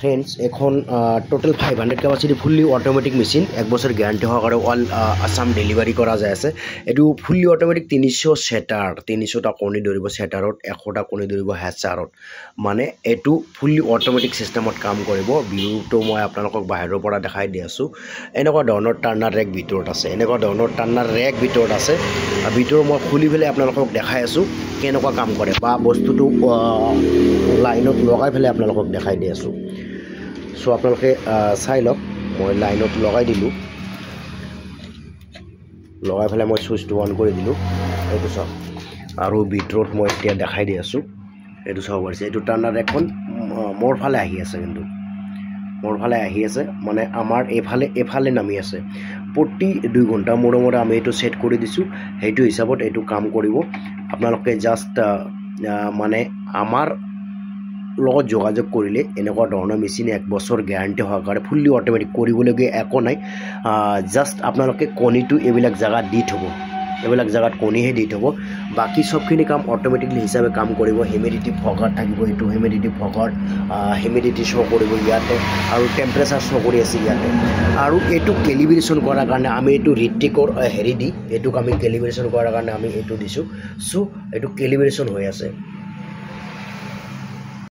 friends এখন total 500 capacity fully automatic machine 1 বছর guarantee সহকারে অল আসাম ডেলিভারি করা যায় আছে এটু ফুললি অটোমেটিক 300 সেটার 300টা কণী ধৰিব সেটাৰত 100টা কণী ধৰিব হেচাৰত মানে এটু ফুললি অটোমেটিক সিস্টেমত কাম কৰিব ভিউটো মই আপোনালোকক বাহিৰৰ পৰা দেখাই দি আছো এনেকুৱা ধৰণৰ টাৰ্নাৰ ৰেক ভিতৰত আছে এনেকুৱা ধৰণৰ টাৰ্নাৰ ৰেক ভিতৰত আছে ভিতৰ মই খুলি ফেলে আপোনালোকক দেখাই আছো কেনেকুৱা কাম কৰে বা বস্তুটো লাইনত লগাই ফেলে আপোনালোকক দেখাই দি আছো সো আপোনালোকে চাই লওক মই লাইনত লগাই দিলো লগাই ফেলে মই সুইচটো অন কৰি দিলো এইটো সব আৰু ভিতৰত মই এতিয়া দেখাই দি আছো এইটো সব আছে এইটো টাৰ্নাৰ এখন মোৰ ফালে আহি আছে কিন্তু মোৰ ফালে আহি আছে মানে আমাৰ এফালে নামি আছে প্ৰতি 2 ঘণ্টা মূৰে আমি এইটো সেট কৰি দিছো হেইটো হিচাপত এইটো কাম কৰিব আপোনালোকে জাস্ট মানে আমাৰ লগত যোগাযোগ কৰিলে এনেকুৱা ধৰণৰ মেচিন 1 বছৰ গ্যাৰান্টি সহকাৰে ফুললি অটোমেটিক কৰিবলগীয়া একো নাই জাস্ট আপোনালোকে কণীটো এইবিলাক জায়গা দি থব এইবিলাক জায়গাত কণীহে দি থব বাকি সবখিনি কাম অটোমেটিকলি হিচাপে কাম কৰিব হিউমিডিটি ফগাৰ থাকিব এটো হিউমিডিটি ফগাৰ হিউমিডিটি শো কৰিব ইয়াতে আৰু টেম্পাৰেচাৰ শো কৰি আছে ইয়াতে আৰু এটো ক্যালিব্ৰেশন কৰাৰ কাৰণে আমি এটো ৰিটিকৰ হেৰি দি এটোক আমি ক্যালিব্ৰেশন কৰাৰ কাৰণে আমি এটো দিছো সো এটো ক্যালিব্ৰেশন হৈ আছে